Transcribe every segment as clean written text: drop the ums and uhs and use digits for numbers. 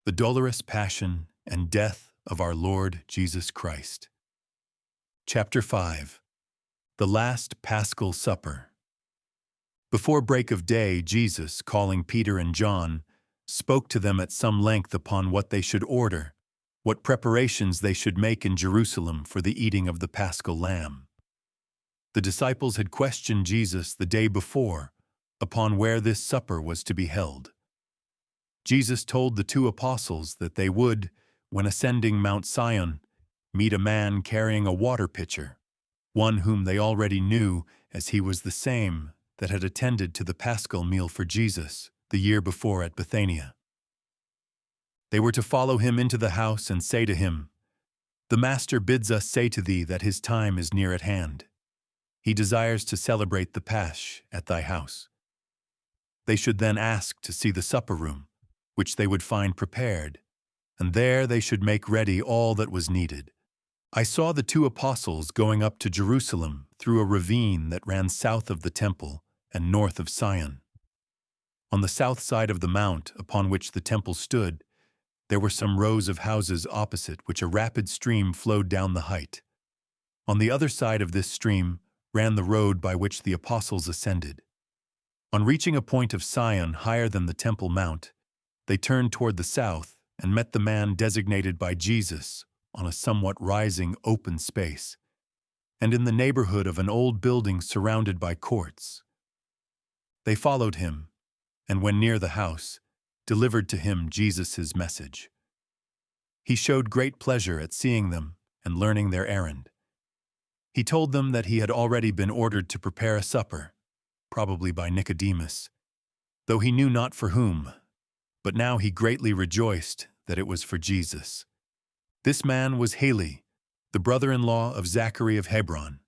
The dolorous passion and death of our Lord Jesus Christ. Chapter 5. The Last Paschal Supper. Before break of day, Jesus, calling Peter and John, spoke to them at some length upon what they should order, what preparations they should make in Jerusalem for the eating of the Paschal lamb. The disciples had questioned Jesus the day before upon where this supper was to be held. Jesus told the 2 apostles that they would, when ascending Mount Sion, meet a man carrying a water pitcher, one whom they already knew, as he was the same that had attended to the Paschal meal for Jesus the year before at Bethania. They were to follow him into the house and say to him, "The Master bids us say to thee that his time is near at hand. He desires to celebrate the Pasch at thy house." They should then ask to see the supper room, which they would find prepared, and there they should make ready all that was needed. I saw the 2 apostles going up to Jerusalem through a ravine that ran south of the temple and north of Sion. On the south side of the mount upon which the temple stood, there were some rows of houses opposite which a rapid stream flowed down the height. On the other side of this stream ran the road by which the apostles ascended. On reaching a point of Sion higher than the temple mount, they turned toward the south and met the man designated by Jesus on a somewhat rising open space, and in the neighborhood of an old building surrounded by courts. They followed him, and when near the house, delivered to him Jesus' message. He showed great pleasure at seeing them and learning their errand. He told them that he had already been ordered to prepare a supper, probably by Nicodemus, though he knew not for whom, but now he greatly rejoiced that it was for Jesus. This man was Heli, the brother-in-law of Zachary of Hebron,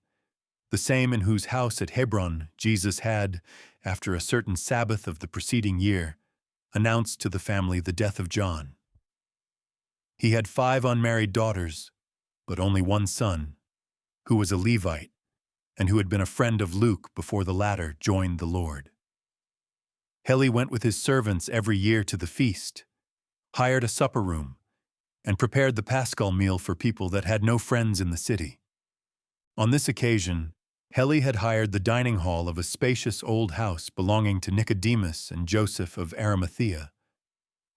the same in whose house at Hebron Jesus had, after a certain Sabbath of the preceding year, announced to the family the death of John. He had 5 unmarried daughters, but only one son, who was a Levite, and who had been a friend of Luke before the latter joined the Lord. Heli went with his servants every year to the feast, hired a supper room, and prepared the Paschal meal for people that had no friends in the city. On this occasion, Heli had hired the dining hall of a spacious old house belonging to Nicodemus and Joseph of Arimathea,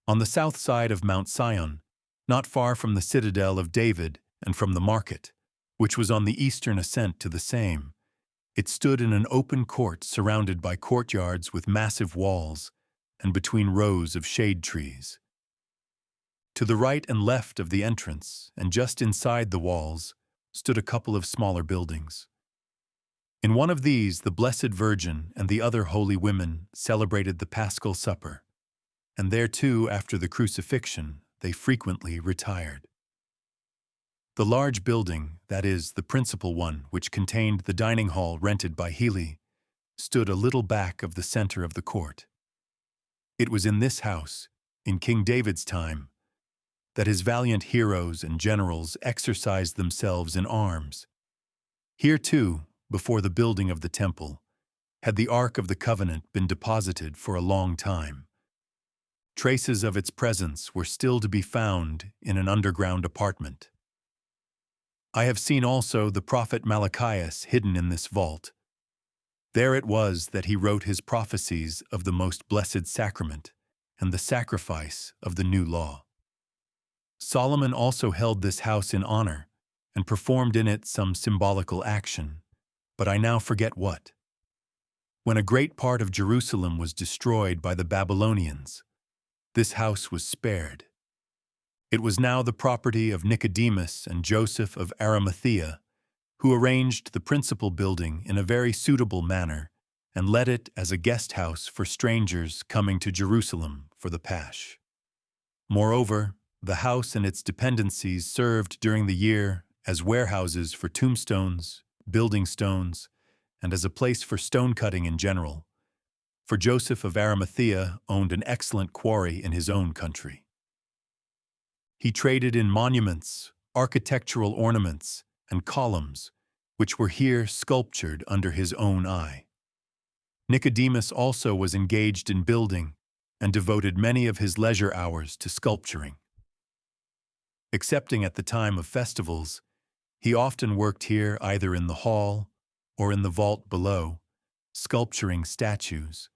on the south side of Mount Sion, not far from the citadel of David and from the market, which was on the eastern ascent to the same. It stood in an open court surrounded by courtyards with massive walls and between rows of shade trees. To the right and left of the entrance, and just inside the walls, stood a couple of smaller buildings. In one of these, the Blessed Virgin and the other holy women celebrated the Paschal Supper, and there too, after the crucifixion, they frequently retired. The large building, that is, the principal one, which contained the dining hall rented by Heli, stood a little back of the center of the court. It was in this house, in King David's time, that his valiant heroes and generals exercised themselves in arms. Here, too, before the building of the temple, had the Ark of the Covenant been deposited for a long time. Traces of its presence were still to be found in an underground apartment. I have seen also the prophet Malachias hidden in this vault. There it was that he wrote his prophecies of the most blessed sacrament and the sacrifice of the new law. Solomon also held this house in honor and performed in it some symbolical action, but I now forget what. When a great part of Jerusalem was destroyed by the Babylonians, this house was spared. It was now the property of Nicodemus and Joseph of Arimathea, who arranged the principal building in a very suitable manner and let it as a guest house for strangers coming to Jerusalem for the Pasch. Moreover, the house and its dependencies served during the year as warehouses for tombstones, building stones, and as a place for stone cutting in general, for Joseph of Arimathea owned an excellent quarry in his own country. He traded in monuments, architectural ornaments, and columns, which were here sculptured under his own eye. Nicodemus also was engaged in building, and devoted many of his leisure hours to sculpturing. Excepting at the time of festivals, he often worked here either in the hall or in the vault below, sculpturing statues.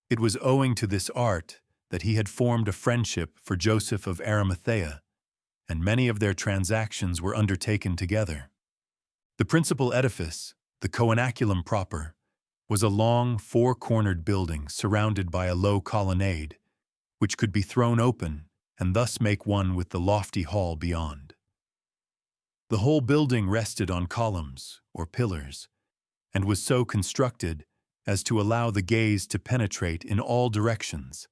It was owing to this art that he had formed a friendship for Joseph of Arimathea, and many of their transactions were undertaken together. The principal edifice, the coenaculum proper, was a long, four-cornered building surrounded by a low colonnade, which could be thrown open and thus make one with the lofty hall beyond. The whole building rested on columns, or pillars, and was so constructed as to allow the gaze to penetrate in all directions,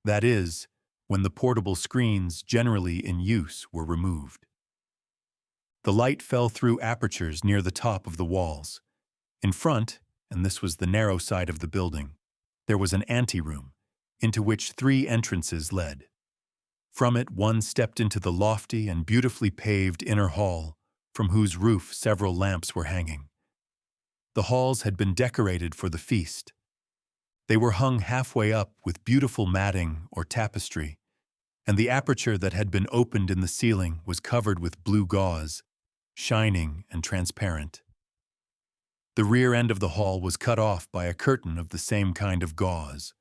that is, when the portable screens generally in use were removed. The light fell through apertures near the top of the walls. In front, and this was the narrow side of the building, there was an anteroom, into which 3 entrances led. From it one stepped into the lofty and beautifully paved inner hall, from whose roof several lamps were hanging. The halls had been decorated for the feast. They were hung halfway up with beautiful matting or tapestry, and the aperture that had been opened in the ceiling was covered with blue gauze, shining and transparent. The rear end of the hall was cut off by a curtain of the same kind of gauze.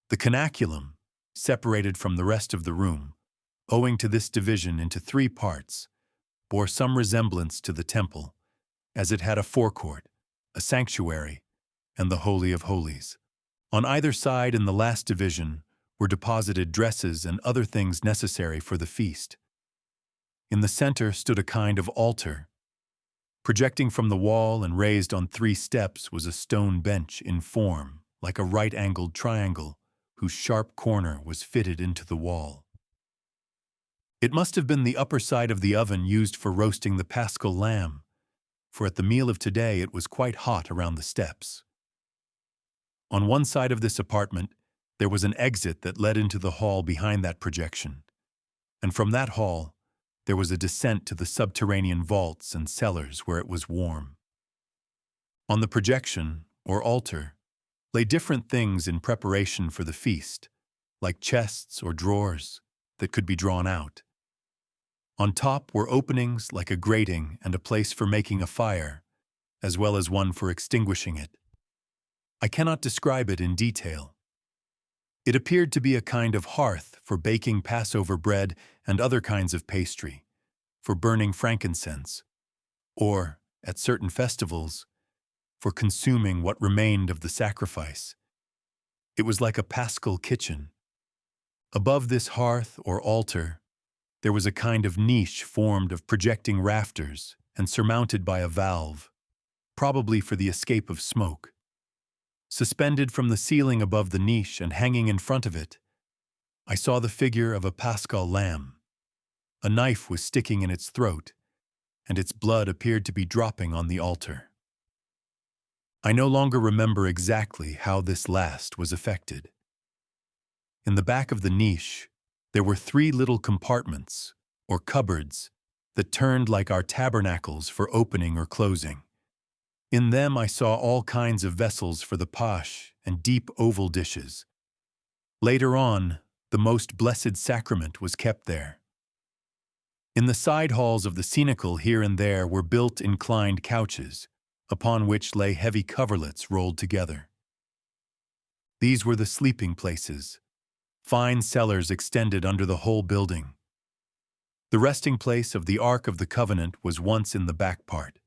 The coenaculum, separated from the rest of the room, owing to this division into 3 parts, bore some resemblance to the temple, as it had a forecourt, a sanctuary, and the Holy of Holies. On either side in the last division were deposited dresses and other things necessary for the feast. In the center stood a kind of altar. Projecting from the wall and raised on 3 steps was a stone bench in form, like a right-angled triangle, whose sharp corner was fitted into the wall. It must have been the upper side of the oven used for roasting the Paschal lamb, for at the meal of today it was quite hot around the steps. On one side of this apartment, there was an exit that led into the hall behind that projection, and from that hall, there was a descent to the subterranean vaults and cellars where it was warm. On the projection, or altar, lay different things in preparation for the feast, like chests or drawers that could be drawn out. On top were openings like a grating and a place for making a fire, as well as one for extinguishing it. I cannot describe it in detail. It appeared to be a kind of hearth for baking Passover bread and other kinds of pastry, for burning frankincense, or, at certain festivals, for consuming what remained of the sacrifice. It was like a Paschal kitchen. Above this hearth or altar, there was a kind of niche formed of projecting rafters and surmounted by a valve, probably for the escape of smoke. Suspended from the ceiling above the niche and hanging in front of it, I saw the figure of a Paschal lamb. A knife was sticking in its throat, and its blood appeared to be dropping on the altar. I no longer remember exactly how this last was effected. In the back of the niche, there were 3 little compartments, or cupboards, that turned like our tabernacles for opening or closing. In them I saw all kinds of vessels for the Pasch and deep oval dishes. Later on, the most blessed sacrament was kept there. In the side halls of the cenacle here and there were built inclined couches, upon which lay heavy coverlets rolled together. These were the sleeping places. Fine cellars extended under the whole building. The resting place of the Ark of the Covenant was once in the back part,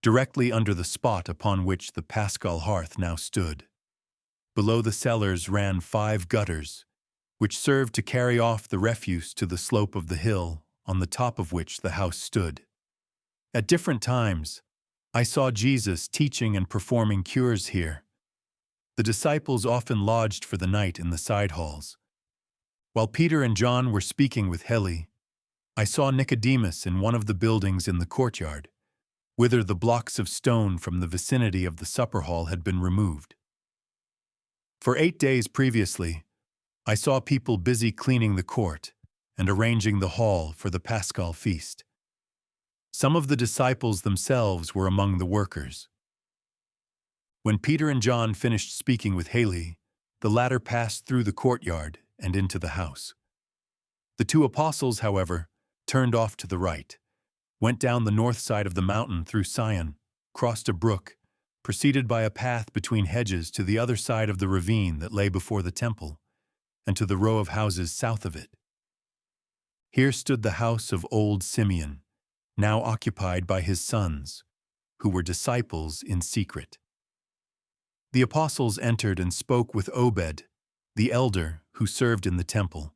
directly under the spot upon which the Paschal hearth now stood. Below the cellars ran 5 gutters, which served to carry off the refuse to the slope of the hill on the top of which the house stood. At different times, I saw Jesus teaching and performing cures here. The disciples often lodged for the night in the side halls. While Peter and John were speaking with Heli, I saw Nicodemus in one of the buildings in the courtyard, whither the blocks of stone from the vicinity of the supper hall had been removed. For 8 days previously, I saw people busy cleaning the court and arranging the hall for the Paschal feast. Some of the disciples themselves were among the workers. When Peter and John finished speaking with Heli, The latter passed through the courtyard and into the house. The two apostles, however, turned off to the right, went down the north side of the mountain through Sion, crossed a brook, proceeded by a path between hedges to the other side of the ravine that lay before the temple, and to the row of houses south of it. Here stood the house of old Simeon, now occupied by his sons, who were disciples in secret. The apostles entered and spoke with Obed, the elder who served in the temple.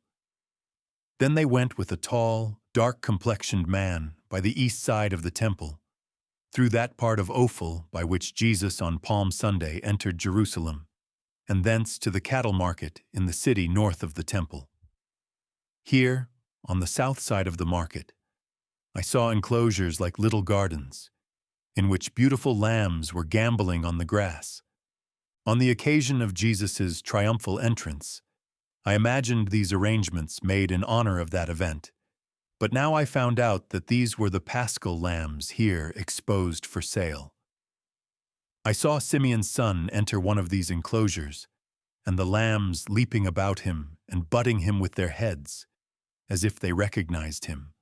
Then they went with a tall, dark-complexioned man by the east side of the temple, through that part of Ophel by which Jesus on Palm Sunday entered Jerusalem, and thence to the cattle market in the city north of the temple. Here, on the south side of the market, I saw enclosures like little gardens, in which beautiful lambs were gambolling on the grass. On the occasion of Jesus' triumphal entrance, I imagined these arrangements made in honor of that event, but now I found out that these were the Paschal lambs here exposed for sale. I saw Simeon's son enter one of these enclosures, and the lambs leaping about him and butting him with their heads, as if they recognized him.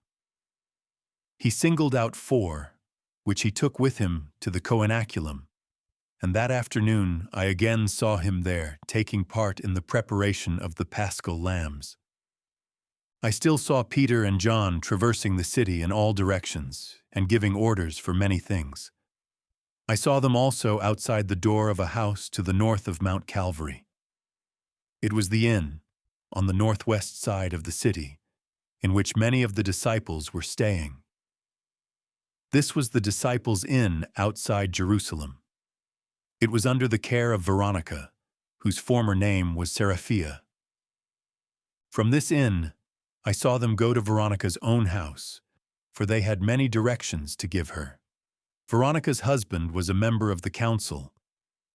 He singled out 4, which he took with him to the coenaculum, and that afternoon I again saw him there taking part in the preparation of the Paschal lambs. I still saw Peter and John traversing the city in all directions and giving orders for many things. I saw them also outside the door of a house to the north of Mount Calvary. It was the inn, on the northwest side of the city, in which many of the disciples were staying. This was the disciples' inn outside Jerusalem. It was under the care of Veronica, whose former name was Seraphia. From this inn, I saw them go to Veronica's own house, for they had many directions to give her. Veronica's husband was a member of the council.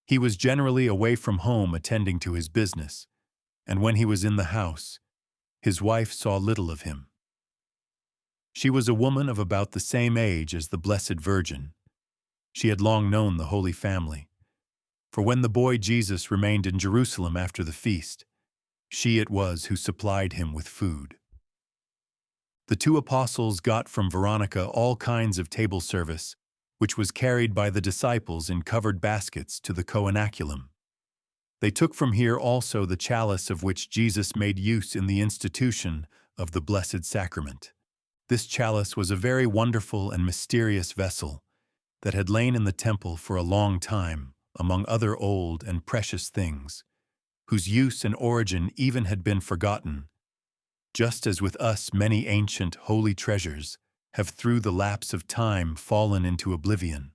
He was generally away from home attending to his business, and when he was in the house, his wife saw little of him. She was a woman of about the same age as the Blessed Virgin. She had long known the Holy Family, for when the boy Jesus remained in Jerusalem after the feast, she it was who supplied him with food. The two apostles got from Veronica all kinds of table service, which was carried by the disciples in covered baskets to the coenaculum. They took from here also the chalice of which Jesus made use in the institution of the Blessed Sacrament. This chalice was a very wonderful and mysterious vessel that had lain in the temple for a long time among other old and precious things, whose use and origin even had been forgotten, just as with us many ancient holy treasures have through the lapse of time fallen into oblivion.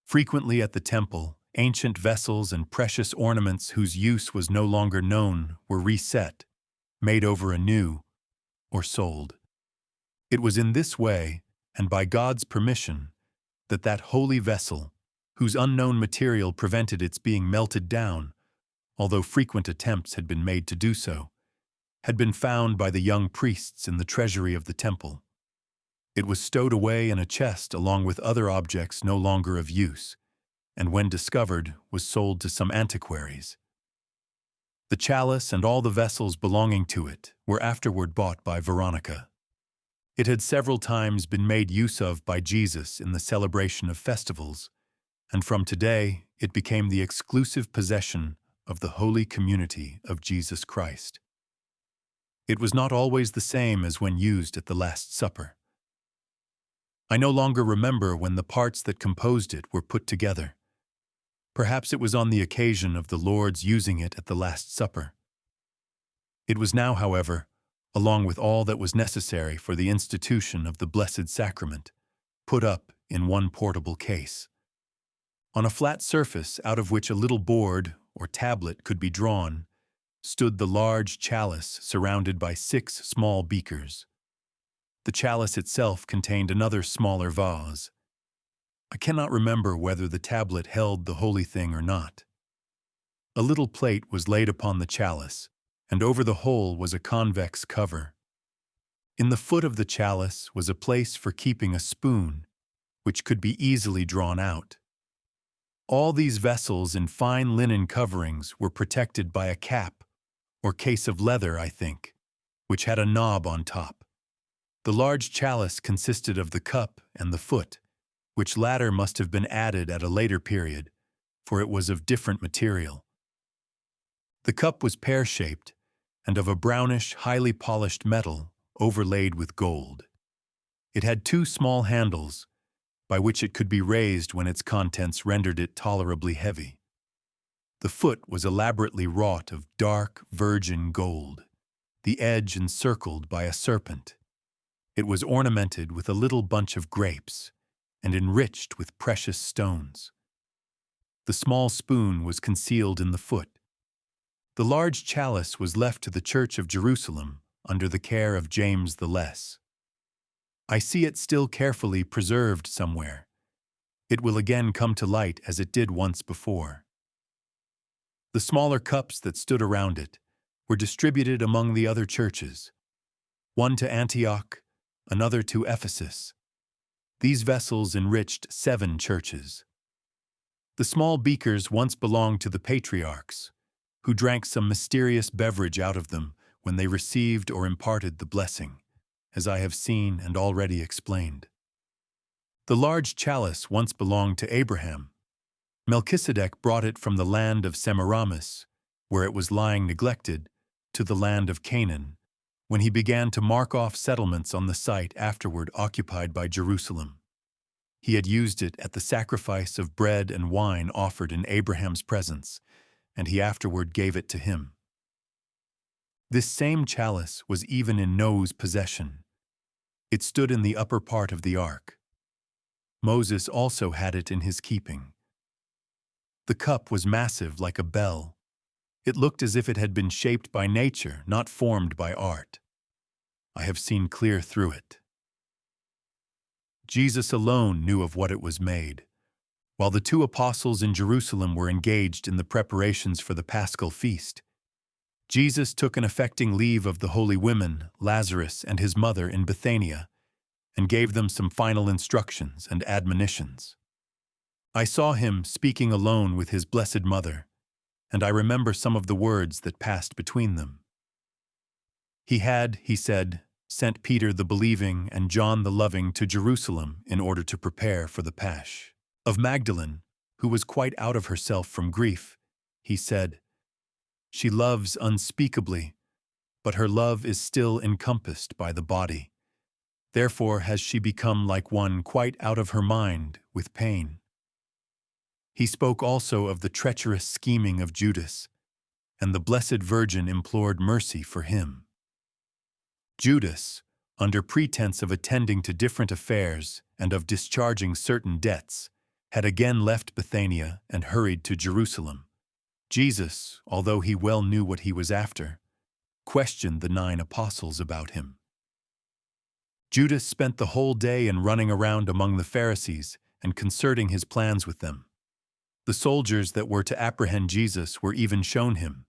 Frequently at the temple, ancient vessels and precious ornaments whose use was no longer known were reset, made over anew, or sold. It was in this way, and by God's permission, that that holy vessel, whose unknown material prevented its being melted down, although frequent attempts had been made to do so, had been found by the young priests in the treasury of the temple. It was stowed away in a chest along with other objects no longer of use, and when discovered, was sold to some antiquaries. The chalice and all the vessels belonging to it were afterward bought by Veronica. It had several times been made use of by Jesus in the celebration of festivals, and from today it became the exclusive possession of the holy community of Jesus Christ. It was not always the same as when used at the Last Supper. I no longer remember when the parts that composed it were put together. Perhaps it was on the occasion of the Lord's using it at the Last Supper. It was now, however, along with all that was necessary for the institution of the Blessed Sacrament, put up in one portable case. On a flat surface out of which a little board or tablet could be drawn, stood the large chalice surrounded by 6 small beakers. The chalice itself contained another smaller vase. I cannot remember whether the tablet held the holy thing or not. A little plate was laid upon the chalice, and over the whole was a convex cover. In the foot of the chalice was a place for keeping a spoon, which could be easily drawn out. All these vessels in fine linen coverings were protected by a cap, or case of leather, I think, which had a knob on top. The large chalice consisted of the cup and the foot, which latter must have been added at a later period, for it was of different material. The cup was pear-shaped and of a brownish, highly polished metal overlaid with gold. It had two small handles, by which it could be raised when its contents rendered it tolerably heavy. The foot was elaborately wrought of dark, virgin gold, the edge encircled by a serpent. It was ornamented with a little bunch of grapes and enriched with precious stones. The small spoon was concealed in the foot. The large chalice was left to the Church of Jerusalem under the care of James the Less. I see it still carefully preserved somewhere. It will again come to light as it did once before. The smaller cups that stood around it were distributed among the other churches, one to Antioch, another to Ephesus. These vessels enriched 7 churches. The small beakers once belonged to the patriarchs, who drank some mysterious beverage out of them when they received or imparted the blessing, as I have seen and already explained. The large chalice once belonged to Abraham. Melchizedek brought it from the land of Semiramis, where it was lying neglected, to the land of Canaan, when he began to mark off settlements on the site afterward occupied by Jerusalem. He had used it at the sacrifice of bread and wine offered in Abraham's presence, and he afterward gave it to him. This same chalice was even in Noah's possession. It stood in the upper part of the ark. Moses also had it in his keeping. The cup was massive like a bell. It looked as if it had been shaped by nature, not formed by art. I have seen clear through it. Jesus alone knew of what it was made. While the 2 apostles in Jerusalem were engaged in the preparations for the Paschal feast, Jesus took an affecting leave of the holy women, Lazarus and his mother in Bethania, and gave them some final instructions and admonitions. I saw him speaking alone with his Blessed Mother, and I remember some of the words that passed between them. He had, he said, sent Peter the believing and John the loving to Jerusalem in order to prepare for the Pasch. Of Magdalene, who was quite out of herself from grief, he said, "She loves unspeakably, but her love is still encompassed by the body. Therefore has she become like one quite out of her mind with pain." He spoke also of the treacherous scheming of Judas, and the Blessed Virgin implored mercy for him. Judas, under pretense of attending to different affairs and of discharging certain debts, had again left Bethania and hurried to Jerusalem. Jesus, although he well knew what he was after, questioned the 9 apostles about him. Judas spent the whole day in running around among the Pharisees and concerting his plans with them. The soldiers that were to apprehend Jesus were even shown him,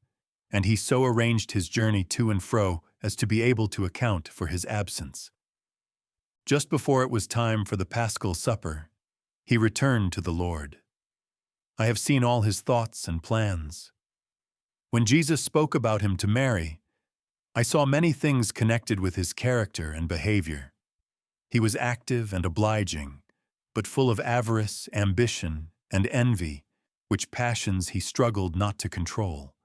and he so arranged his journey to and fro as to be able to account for his absence. Just before it was time for the Paschal supper, he returned to the Lord. I have seen all his thoughts and plans. When Jesus spoke about him to Mary, I saw many things connected with his character and behavior. He was active and obliging, but full of avarice, ambition, and envy, which passions he struggled not to control.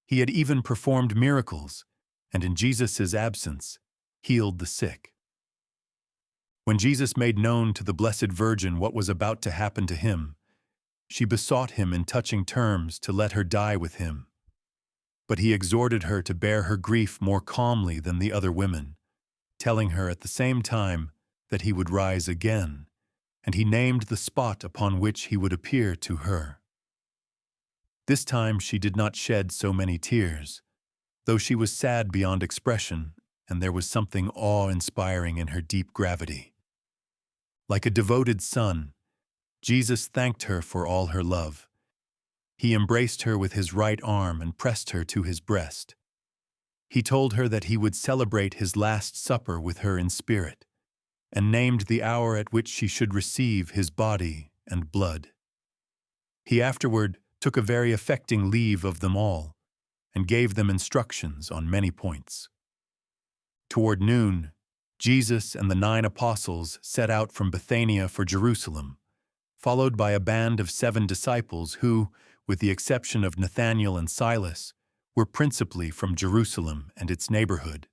He had even performed miracles, and in Jesus' absence, healed the sick. When Jesus made known to the Blessed Virgin what was about to happen to him, she besought him in touching terms to let her die with him. But he exhorted her to bear her grief more calmly than the other women, telling her at the same time that he would rise again, and he named the spot upon which he would appear to her. This time she did not shed so many tears, though she was sad beyond expression, and there was something awe-inspiring in her deep gravity. Like a devoted son, Jesus thanked her for all her love. He embraced her with his right arm and pressed her to his breast. He told her that he would celebrate his Last Supper with her in spirit, and named the hour at which she should receive his body and blood. He afterward took a very affecting leave of them all and gave them instructions on many points. Toward noon, Jesus and the 9 apostles set out from Bethania for Jerusalem, followed by a band of 7 disciples who, with the exception of Nathanael and Silas, were principally from Jerusalem and its neighborhood.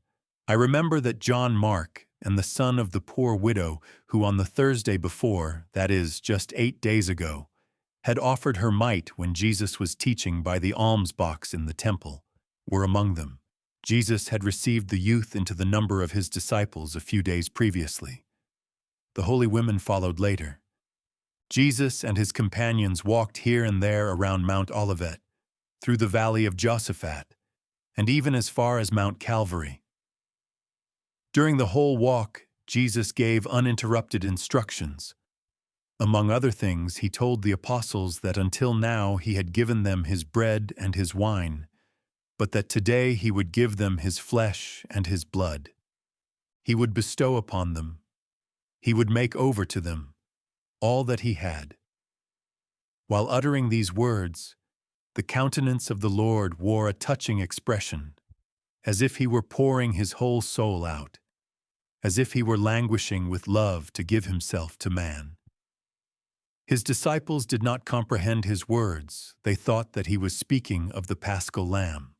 I remember that John Mark and the son of the poor widow who on the Thursday before, that is, just 8 days ago, had offered her mite when Jesus was teaching by the alms box in the temple, were among them. Jesus had received the youth into the number of his disciples a few days previously. The holy women followed later. Jesus and his companions walked here and there around Mount Olivet, through the valley of Josaphat, and even as far as Mount Calvary. During the whole walk, Jesus gave uninterrupted instructions. Among other things, he told the apostles that until now he had given them his bread and his wine, but that today he would give them his flesh and his blood. He would bestow upon them. He would make over to them all that he had. While uttering these words, the countenance of the Lord wore a touching expression, as if he were pouring his whole soul out, as if he were languishing with love to give himself to man. His disciples did not comprehend his words. They thought that he was speaking of the Paschal Lamb.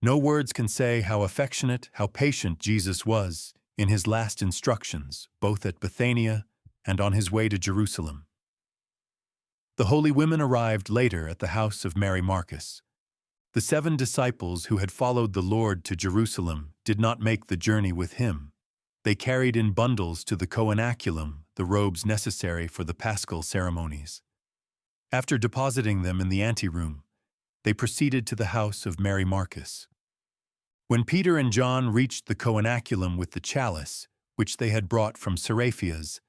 No words can say how affectionate, how patient Jesus was in his last instructions, both at Bethania and on his way to Jerusalem. The holy women arrived later at the house of Mary Marcus. The 7 disciples who had followed the Lord to Jerusalem did not make the journey with him. They carried in bundles to the coenaculum the robes necessary for the Paschal ceremonies. After depositing them in the anteroom, they proceeded to the house of Mary Marcus. When Peter and John reached the coenaculum with the chalice, which they had brought from Seraphia's,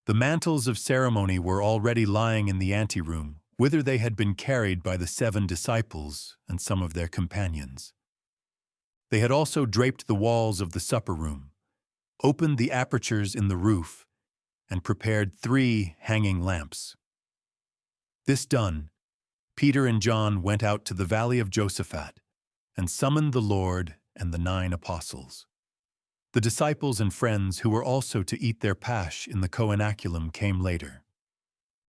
the mantles of ceremony were already lying in the anteroom, whither they had been carried by the 7 disciples and some of their companions. They had also draped the walls of the supper room, opened the apertures in the roof, and prepared 3 hanging lamps. This done, Peter and John went out to the valley of Josaphat and summoned the Lord and the 9 apostles. The disciples and friends who were also to eat their Pasch in the coenaculum came later.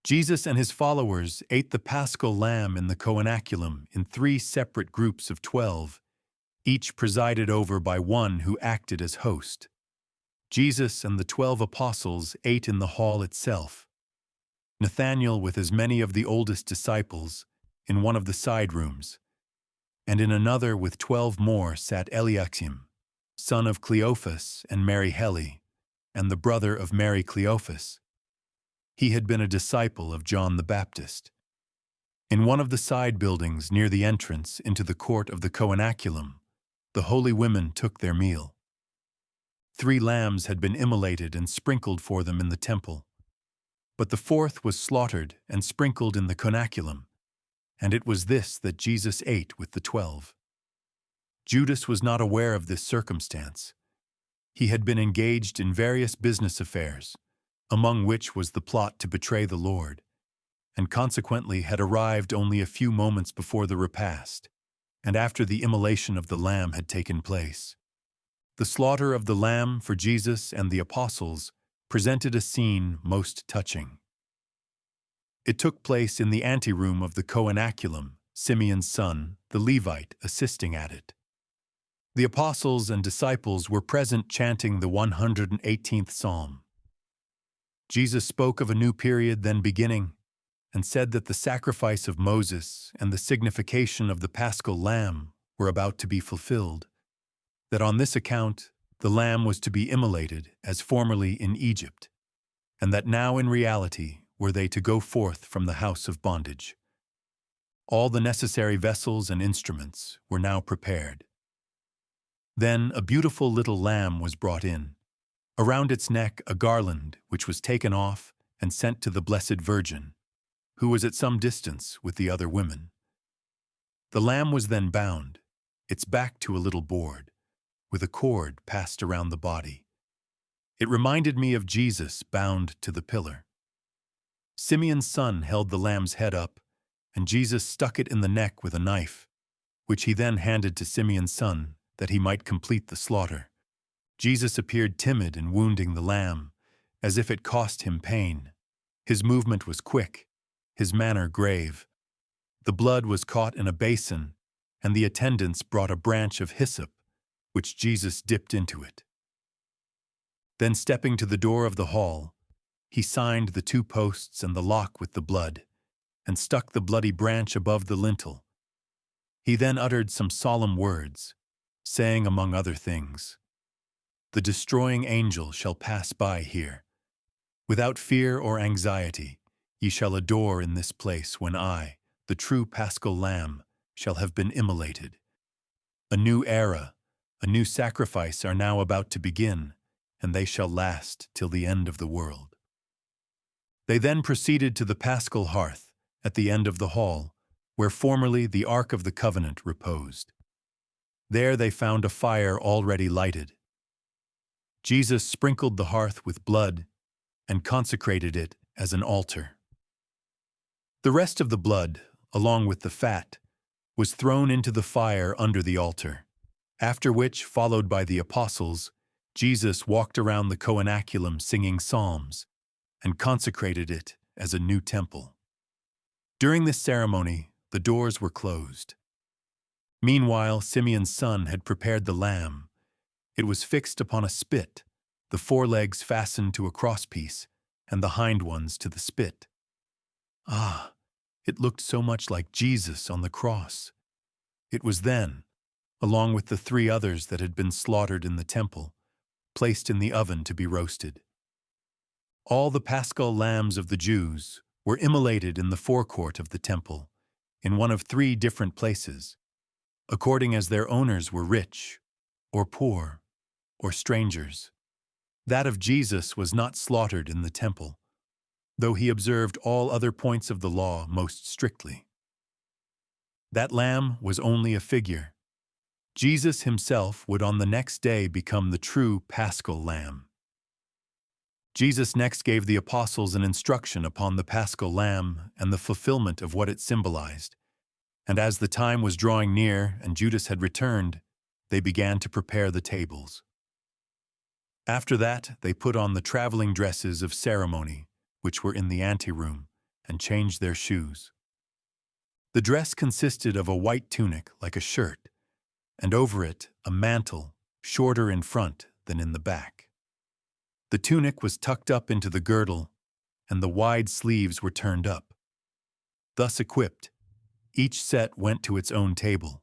Jesus and his followers ate the Paschal lamb in the coenaculum in 3 separate groups of 12, each presided over by one who acted as host. Jesus and the 12 apostles ate in the hall itself. Nathanael with as many of the oldest disciples in one of the side rooms, and in another with 12 more sat Eliakim, son of Cleophas and Mary Heli, and the brother of Mary Cleophas. He had been a disciple of John the Baptist. In one of the side buildings near the entrance into the court of the coenaculum, the holy women took their meal. 3 lambs had been immolated and sprinkled for them in the temple, but the 4th was slaughtered and sprinkled in the coenaculum, and it was this that Jesus ate with the 12. Judas was not aware of this circumstance. He had been engaged in various business affairs, among which was the plot to betray the Lord, and consequently had arrived only a few moments before the repast, and after the immolation of the lamb had taken place. The slaughter of the lamb for Jesus and the apostles presented a scene most touching. It took place in the anteroom of the coenaculum, Simeon's son, the Levite, assisting at it. The apostles and disciples were present chanting the 118th Psalm. Jesus spoke of a new period then beginning, and said that the sacrifice of Moses and the signification of the Paschal lamb were about to be fulfilled, that on this account the lamb was to be immolated as formerly in Egypt, and that now in reality were they to go forth from the house of bondage. All the necessary vessels and instruments were now prepared. Then a beautiful little lamb was brought in, around its neck a garland which was taken off and sent to the Blessed Virgin, who was at some distance with the other women. The lamb was then bound, its back to a little board, with a cord passed around the body. It reminded me of Jesus bound to the pillar. Simeon's son held the lamb's head up, and Jesus stuck it in the neck with a knife, which he then handed to Simeon's son that he might complete the slaughter. Jesus appeared timid in wounding the lamb, as if it cost him pain. His movement was quick, his manner grave. The blood was caught in a basin, and the attendants brought a branch of hyssop, which Jesus dipped into it. Then stepping to the door of the hall, he signed the 2 posts and the lock with the blood, and stuck the bloody branch above the lintel. He then uttered some solemn words, saying among other things, "The destroying angel shall pass by here. Without fear or anxiety, ye shall adore in this place when I, the true Paschal Lamb, shall have been immolated. A new era, a new sacrifice are now about to begin, and they shall last till the end of the world." They then proceeded to the Paschal hearth at the end of the hall, where formerly the Ark of the Covenant reposed. There they found a fire already lighted. Jesus sprinkled the hearth with blood and consecrated it as an altar. The rest of the blood, along with the fat, was thrown into the fire under the altar, after which, followed by the apostles, Jesus walked around the Coenaculum singing psalms and consecrated it as a new temple. During this ceremony, the doors were closed. Meanwhile, Simeon's son had prepared the lamb. It was fixed upon a spit, the forelegs fastened to a crosspiece, and the hind ones to the spit. Ah, it looked so much like Jesus on the cross. It was then, along with the 3 others that had been slaughtered in the temple, placed in the oven to be roasted. All the Paschal lambs of the Jews were immolated in the forecourt of the temple, in one of 3 different places, according as their owners were rich, or poor, or strangers. That of Jesus was not slaughtered in the temple, though he observed all other points of the law most strictly. That lamb was only a figure. Jesus himself would on the next day become the true Paschal Lamb. Jesus next gave the apostles an instruction upon the Paschal Lamb and the fulfillment of what it symbolized, and as the time was drawing near and Judas had returned, they began to prepare the tables. After that, they put on the traveling dresses of ceremony, which were in the anteroom, and changed their shoes. The dress consisted of a white tunic like a shirt, and over it a mantle, shorter in front than in the back. The tunic was tucked up into the girdle, and the wide sleeves were turned up. Thus equipped, each set went to its own table.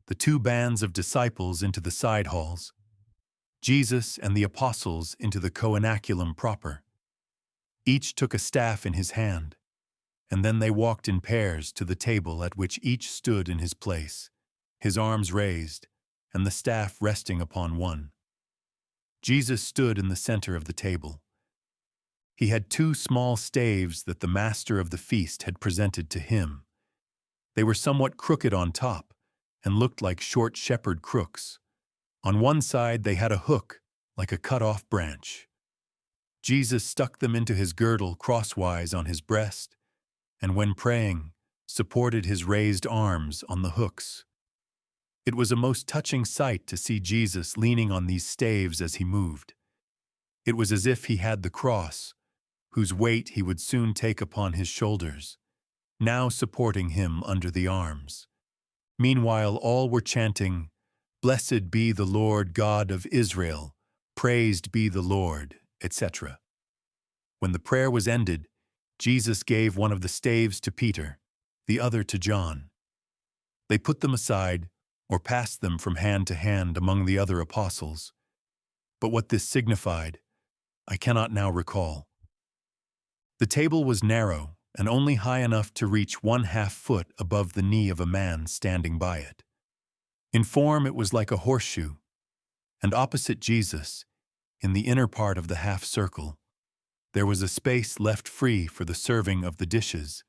The 2 bands of disciples into the side halls, Jesus and the apostles into the Coenaculum proper. Each took a staff in his hand, and then they walked in pairs to the table at which each stood in his place, his arms raised, and the staff resting upon one. Jesus stood in the center of the table. He had 2 small staves that the master of the feast had presented to him. They were somewhat crooked on top, and looked like short shepherd crooks. On one side they had a hook, like a cut-off branch. Jesus stuck them into his girdle crosswise on his breast, and when praying, supported his raised arms on the hooks. It was a most touching sight to see Jesus leaning on these staves as he moved. It was as if he had the cross, whose weight he would soon take upon his shoulders, now supporting him under the arms. Meanwhile all were chanting, "Blessed be the Lord God of Israel, praised be the Lord," etc. When the prayer was ended, Jesus gave one of the staves to Peter, the other to John. They put them aside, or passed them from hand to hand among the other apostles. But what this signified, I cannot now recall. The table was narrow and only high enough to reach 1/2 foot above the knee of a man standing by it. In form it was like a horseshoe, and opposite Jesus, in the inner part of the half circle, there was a space left free for the serving of the dishes,